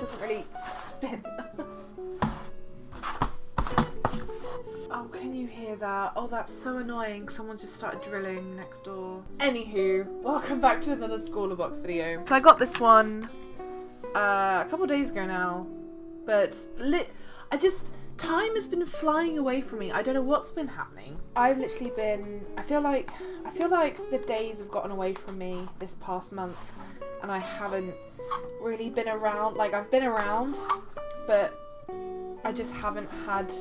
doesn't really spin. Oh, can you hear that? Oh, that's so annoying. Someone just started drilling next door. Anywho, welcome back to another Scrawlrbox video. So I got this one a couple days ago now, but time has been flying away from me. I don't know what's been happening. I've literally been, I feel like the days have gotten away from me this past month, and I haven't really been around. Like, I've been around, but I just haven't had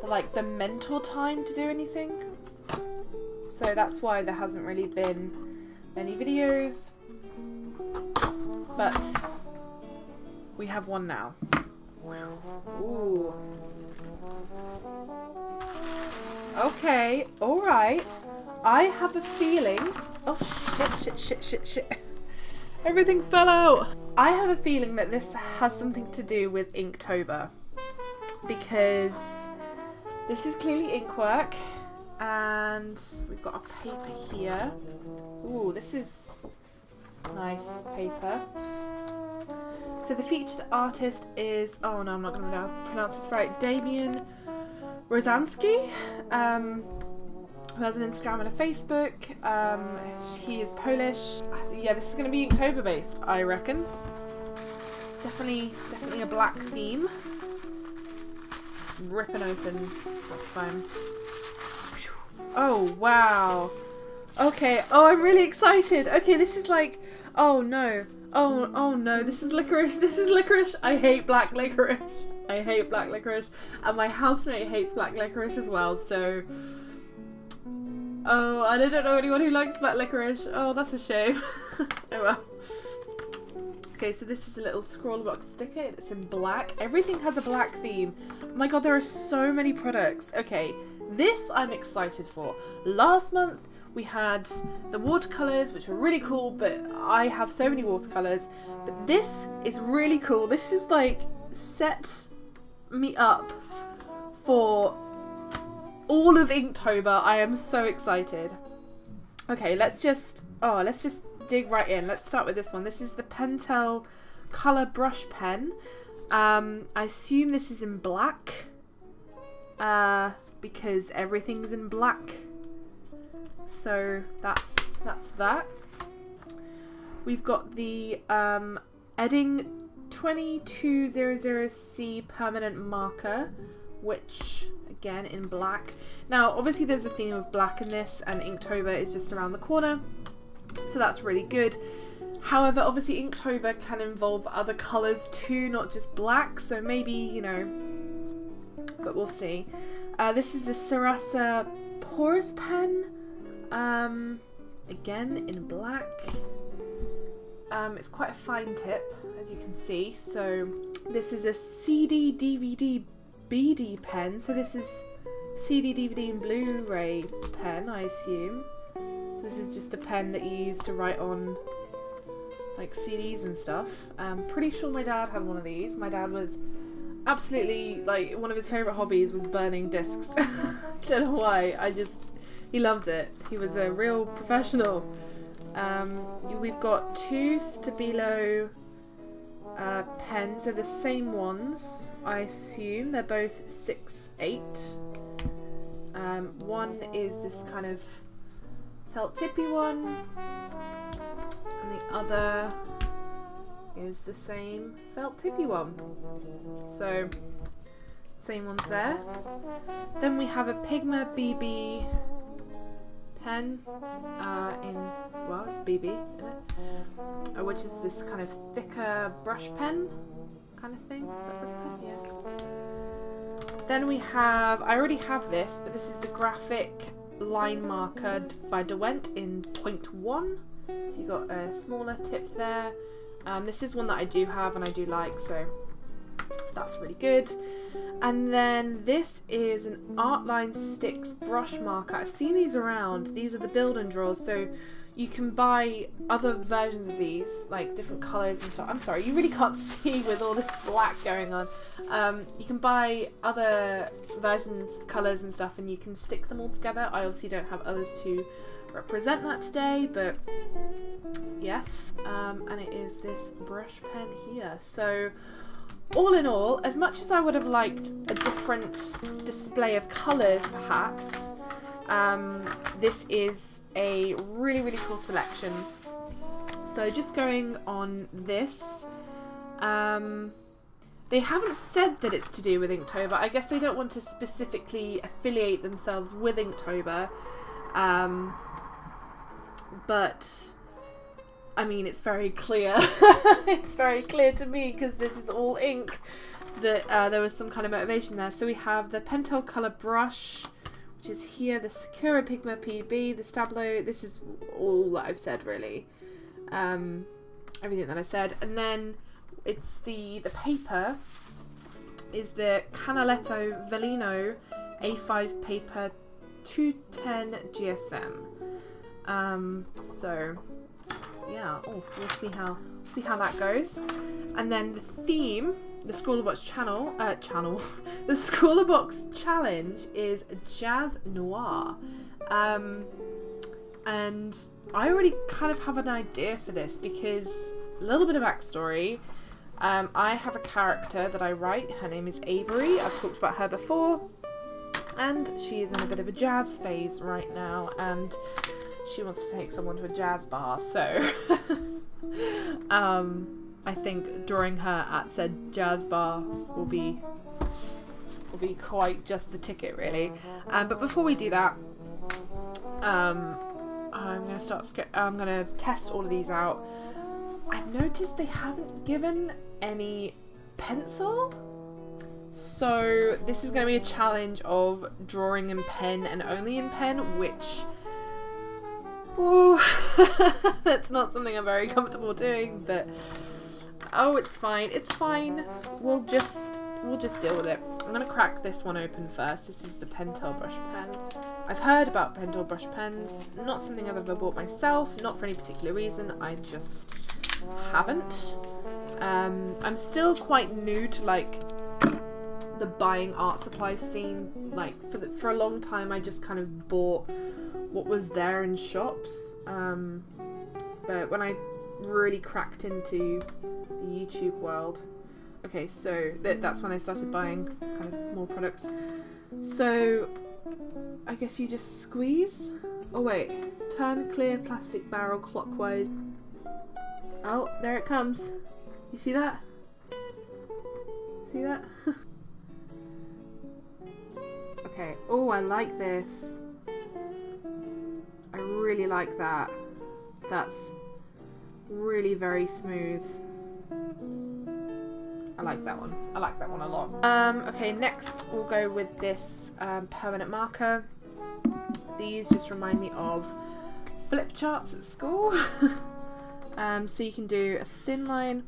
like the mental time to do anything. So that's why there hasn't really been many videos, but we have one now. Ooh. Okay, alright. I have a feeling... Oh, shit. Everything fell out. I have a feeling that this has something to do with Inktober, because this is clearly ink work, and we've got a paper here. Ooh, this is nice paper. So the featured artist is, oh no, I'm not going to pronounce this right, Damian Rosansky, who has an Instagram and a Facebook. He is Polish. Yeah, this is going to be Inktober based, I reckon. Definitely a black theme. Ripping open, that's fine. Oh wow. Okay, oh, I'm really excited. Okay, this is like, oh no. Oh no, this is licorice. I hate black licorice. And my housemate hates black licorice as well, so... Oh, and I don't know anyone who likes black licorice. Oh, that's a shame. Oh well. Okay, so this is a little Scrawlrbox sticker. It's in black. Everything has a black theme. Oh my god, there are so many products. Okay, this I'm excited for. Last month we had the watercolours, which were really cool, but I have so many watercolours. But this is really cool. This is like set me up for all of Inktober. I am so excited. Okay, let's just dig right in. Let's start with this one. This is the Pentel Colour Brush Pen. I assume this is in black, because everything's in black. So that's that. We've got the Edding 2200C permanent marker, which again in black. Now obviously there's a theme of black in this, and Inktober is just around the corner, so that's really good. However, obviously Inktober can involve other colours too, not just black, so maybe, you know, but we'll see. This is the Sarasa Porous Pen, again in black. It's quite a fine tip, as you can see. So this is a CD, DVD, BD pen. So this is CD, DVD and Blu-ray pen, I assume. This is just a pen that you use to write on like CDs and stuff. Pretty sure my dad had one of these. My dad was absolutely, like, one of his favourite hobbies was burning discs. Don't know why, he loved it. He was a real professional. We've got two Stabilo pens. They're the same ones, I assume. They're both 6/8. One is this kind of felt tippy one, and the other is the same felt tippy one. So same ones there. Then we have a Pigma BB pen well, it's BB, isn't it? Which is this kind of thicker brush pen kind of thing. Yeah. Then we have, I already have this, but this is the graphic line marker by Derwent in 0.1. So you got a smaller tip there. This is one that I do have and I do like, so that's really good. And then this is an Artline Sticks brush marker. I've seen these around. These are the build and draws, so you can buy other versions of these, like different colours and stuff. I'm sorry, you really can't see with all this black going on. You can buy other versions, colours and stuff, and you can stick them all together. I obviously don't have others to represent that today, but yes, and it is this brush pen here. So all in all, as much as I would have liked a different display of colours perhaps, this is a really, really cool selection. So just going on this, they haven't said that it's to do with Inktober. I guess they don't want to specifically affiliate themselves with Inktober, but I mean, it's very clear. It's very clear to me because this is all ink that there was some kind of motivation there. So we have the Pentel Colour Brush, which is here, the Sakura Pigma PB, the Stablo. This is all that I've said really. Everything that I said. And then it's the paper is the Canaletto Velino A5 paper 210 GSM. So yeah, we'll see how that goes. And then the theme, the Scrawlrbox the Scrawlrbox challenge is Jazz Noir. And I already kind of have an idea for this because a little bit of backstory. I have a character that I write. Her name is Avery. I've talked about her before, and she is in a bit of a jazz phase right now, and she wants to take someone to a jazz bar. So I think drawing her at said jazz bar will be quite just the ticket, really. But before we do that, I'm gonna test all of these out. I've noticed they haven't given any pencil, so this is going to be a challenge of drawing in pen and only in pen, which, ooh, that's not something I'm very comfortable doing, but oh, it's fine, we'll just deal with it. I'm going to crack this one open first. This is the Pentel brush pen. I've heard about Pentel brush pens, not something I've ever bought myself, not for any particular reason, I just haven't. I'm still quite new to like the buying art supply scene. Like for a long time I just kind of bought what was there in shops, but when I really cracked into the YouTube world, okay, so that's when I started buying kind of more products. So I guess you just squeeze. Oh wait, turn clear plastic barrel clockwise. Oh, there it comes. You see that? See that? Okay. Oh, I like this. I really like that. That's really very smooth. I like that one. I like that one a lot. Okay, next we'll go with this permanent marker. These just remind me of flip charts at school. So you can do a thin line.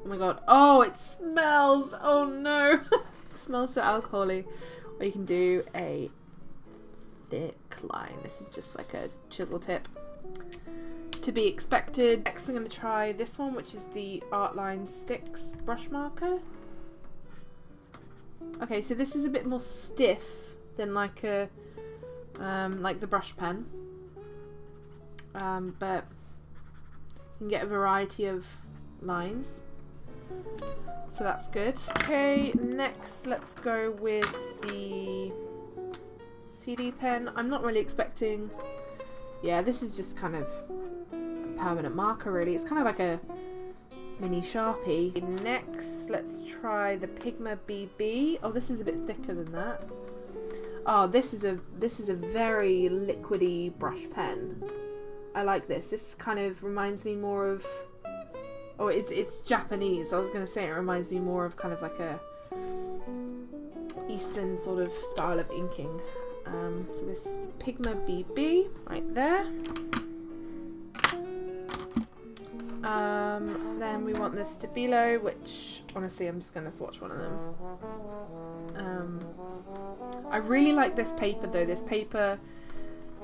Oh my god. Oh, it smells. Oh no. It smells so alcoholic. Or you can do a thick line. This is just like a chisel tip. To be expected. Next I'm going to try this one, which is the Artline Sticks brush marker. Okay, so this is a bit more stiff than like a like the brush pen, but you can get a variety of lines, so that's good. Okay, next let's go with the CD pen. I'm not really expecting, yeah, this is just kind of a permanent marker really. It's kind of like a mini Sharpie. Next let's try the Pigma BB. Oh, this is a bit thicker than that. Oh, this is a very liquidy brush pen. I like this. This kind of reminds me more of, oh, it's Japanese. I was going to say it reminds me more of kind of like a Eastern sort of style of inking. So this is the Pigma BB right there. Then we want the Stabilo, which honestly I'm just going to swatch one of them. I really like this paper though. This paper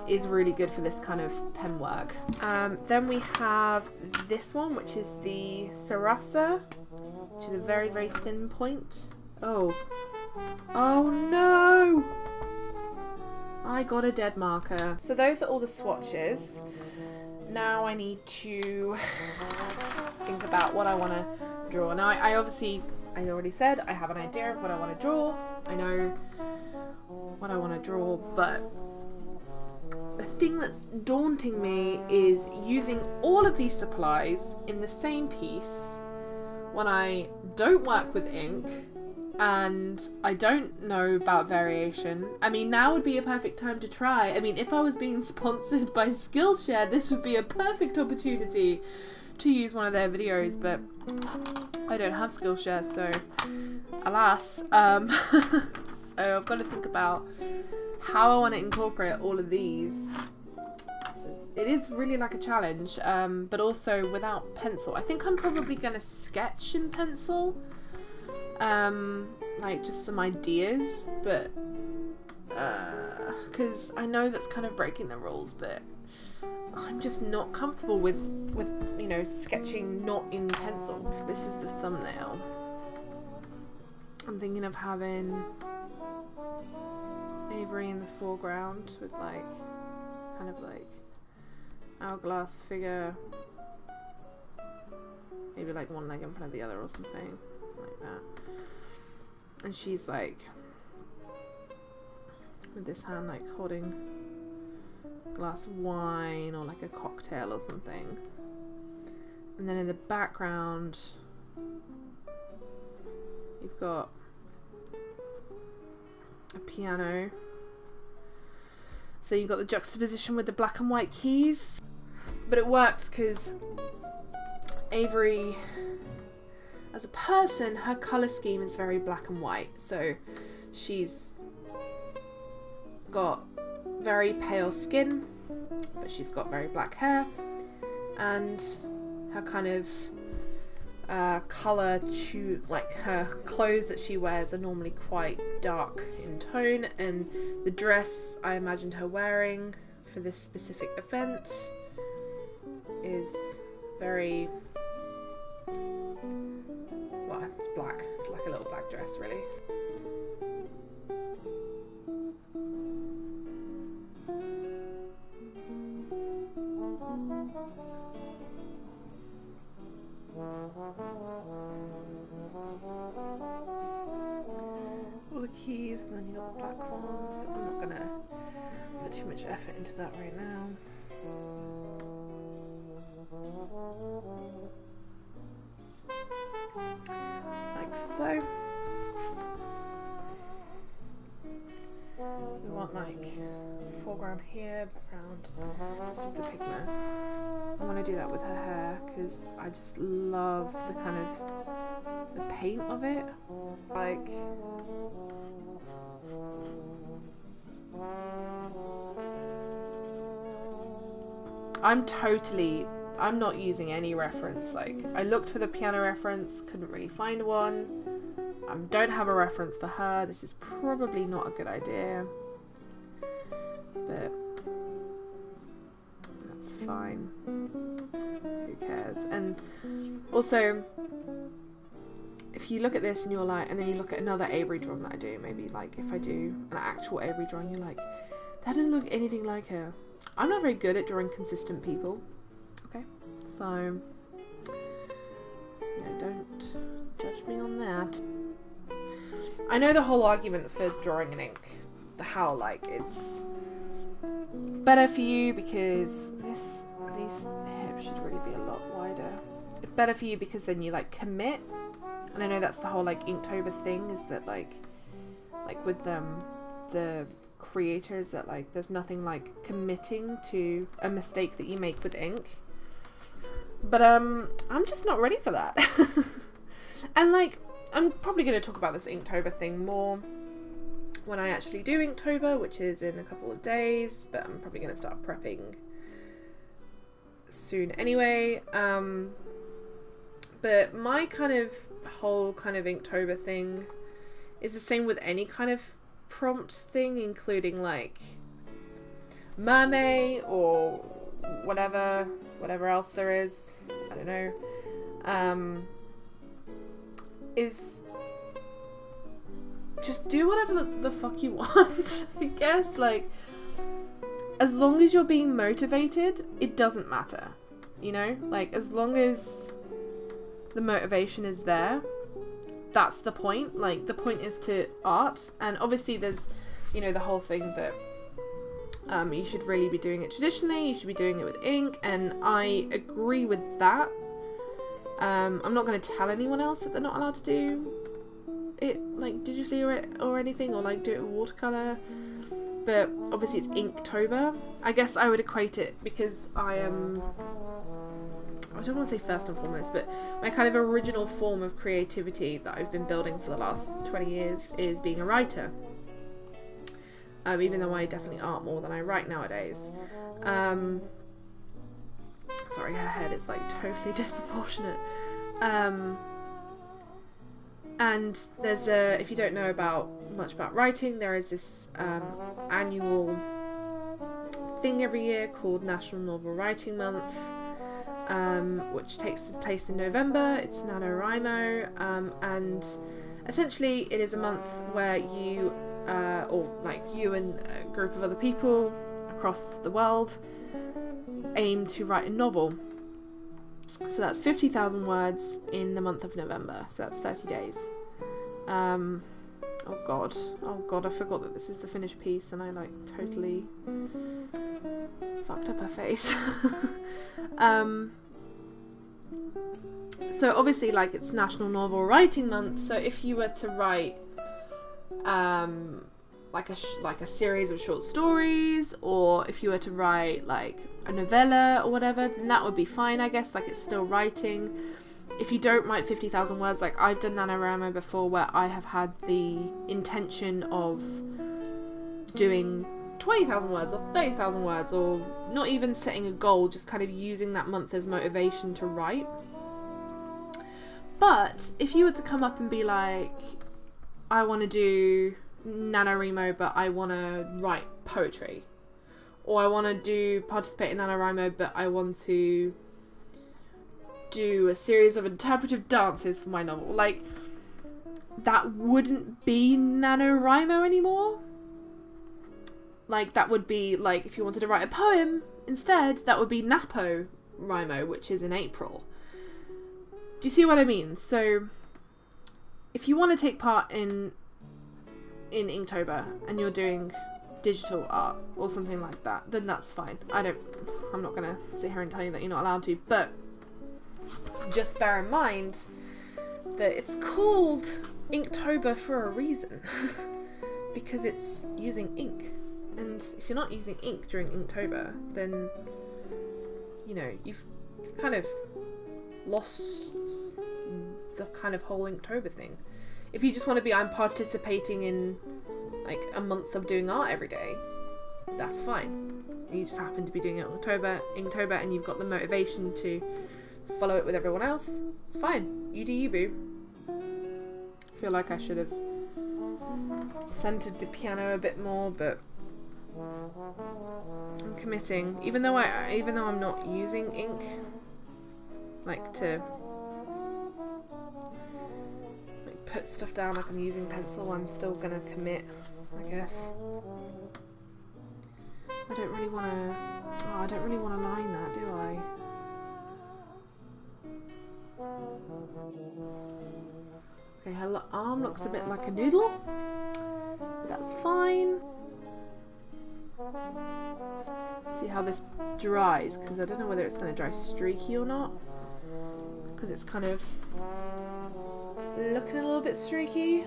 is really good for this kind of pen work. Then we have this one, which is the Sarasa, which is a very, very thin point. Oh. Oh no! I got a dead marker. So those are all the swatches. Now I need to think about what I want to draw. Now I already said I have an idea of what I want to draw. I know what I want to draw, but the thing that's daunting me is using all of these supplies in the same piece when I don't work with ink and I don't know about variation. I mean, now would be a perfect time to try. I mean, if I was being sponsored by Skillshare, this would be a perfect opportunity to use one of their videos, but I don't have Skillshare, so alas. So I've got to think about how I want to incorporate all of these. So it is really like a challenge, but also without pencil. I think I'm probably going to sketch in pencil, like just some ideas, but because I know that's kind of breaking the rules, but I'm just not comfortable with you know, sketching not in pencil. This is the thumbnail. I'm thinking of having Avery in the foreground with like kind of like hourglass figure, maybe like one leg in front of the other or something like that, and she's like with this hand like holding a glass of wine or like a cocktail or something, and then in the background you've got a piano. So you've got the juxtaposition with the black and white keys, but it works because Avery, as a person, her colour scheme is very black and white. So she's got very pale skin, but she's got very black hair, and her kind of colour, like her clothes that she wears are normally quite dark in tone, and the dress I imagined her wearing for this specific event is very, well, it's black. It's like a little black dress, really. All the keys, and then you got the black one. I'm not gonna put too much effort into that right now. Like so. We want like foreground here, background. This is the pigment. I'm gonna do that with her hair because I just love the kind of the paint of it. Like I'm not using any reference. Like I looked for the piano reference, couldn't really find one. Don't have a reference for her. This is probably not a good idea, but that's fine. Who cares? And also, if you look at this and you're like, and then you look at another Avery drawing that I do, maybe like if I do an actual Avery drawing, you're like, that doesn't look anything like her. I'm not very good at drawing consistent people. Okay, so yeah, don't judge me on that. I know the whole argument for drawing in ink, how like it's better for you because these hips should really be a lot wider. It's better for you because then you like commit, and I know that's the whole like Inktober thing, is that like with the creators, that like there's nothing like committing to a mistake that you make with ink. But I'm just not ready for that. And like I'm probably going to talk about this Inktober thing more when I actually do Inktober, which is in a couple of days, but I'm probably going to start prepping soon anyway. But my kind of whole kind of Inktober thing is the same with any kind of prompt thing, including like mermaid or whatever else there is. I don't know. Is just do whatever the fuck you want, I guess. Like, as long as you're being motivated, it doesn't matter, you know, like as long as the motivation is there, that's the point. Like the point is to art, and obviously there's, you know, the whole thing that you should really be doing it traditionally, you should be doing it with ink, and I agree with that. I'm not going to tell anyone else that they're not allowed to do it like digitally or anything, or like do it with watercolour, but obviously it's Inktober. I guess I would equate it because I don't want to say first and foremost, but my kind of original form of creativity that I've been building for the last 20 years is being a writer. Even though I definitely art more than I write nowadays. Sorry, her head is like totally disproportionate. And there's if you don't know much about writing, there is this annual thing every year called National Novel Writing Month, which takes place in November. It's NaNoWriMo, and essentially it is a month where you, or like you and a group of other people across the world, aim to write a novel. So that's 50,000 words in the month of November. So that's 30 days. Oh god, I forgot that this is the finished piece, and I like totally fucked up her face. So obviously, like, it's National Novel Writing Month. So if you were to write like a series of short stories, or if you were to write like a novella or whatever, then that would be fine, I guess. Like, it's still writing. If you don't write 50,000 words, like I've done NaNoWriMo before, where I have had the intention of doing 20,000 words or 30,000 words, or not even setting a goal, just kind of using that month as motivation to write. But if you were to come up and be like, I want to do NaNoWriMo, but I want to write poetry, or I want to participate in NaNoWriMo, but I want to do a series of interpretive dances for my novel, like, that wouldn't be NaNoWriMo anymore. Like, that would be, like, if you wanted to write a poem instead, that would be NaPoWriMo, which is in April. Do you see what I mean? So if you want to take part in Inktober and you're doing digital art or something like that, then that's fine. I'm not gonna sit here and tell you that you're not allowed to, but just bear in mind that it's called Inktober for a reason. Because it's using ink, and if you're not using ink during Inktober, then, you know, you've kind of lost the kind of whole Inktober thing. If you just want to be, I'm participating in like a month of doing art every day, that's fine. You just happen to be doing it on Inktober, and you've got the motivation to follow it with everyone else, fine. You do you, boo. I feel like I should have centered the piano a bit more, but I'm committing. Even though I'm not using ink, like, to like put stuff down like I'm using pencil, I'm still gonna commit, I guess. I don't really want to line that, do I? Okay, her arm looks a bit like a noodle. That's fine. See how this dries, because I don't know whether it's going to dry streaky or not, because it's kind of looking a little bit streaky.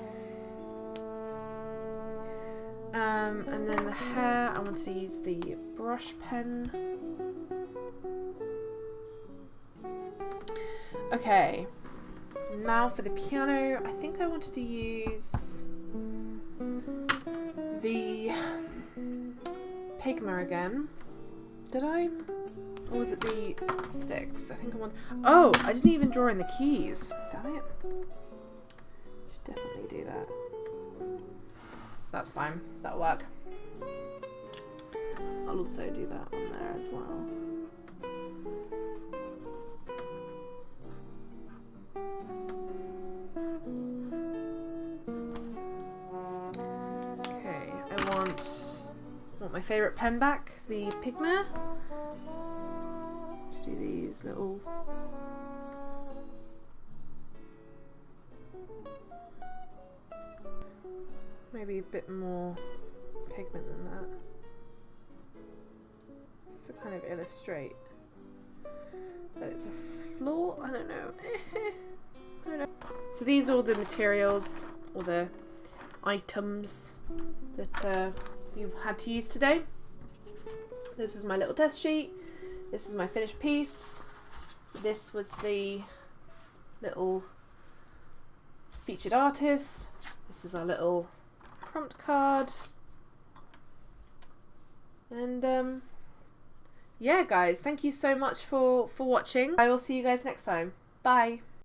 And then the hair, I want to use the brush pen. Okay, now for the piano, I think I wanted to use the Pigma again. Did I? Or was it the sticks? I think I want... Oh, I didn't even draw in the keys. Damn it. Should definitely do that. That's fine. That'll work. I'll also do that on there as well. Okay, I want my favourite pen back, the Pigma, to do these little maybe a bit more pigment than that, just to kind of illustrate that it's a floor. I don't know. I don't know. So these are all the materials, or the items that we've had to use today. This was my little test sheet. This is my finished piece. This was the little featured artist. This was our little prompt card. And yeah guys, thank you so much for watching. I will see you guys next time. Bye.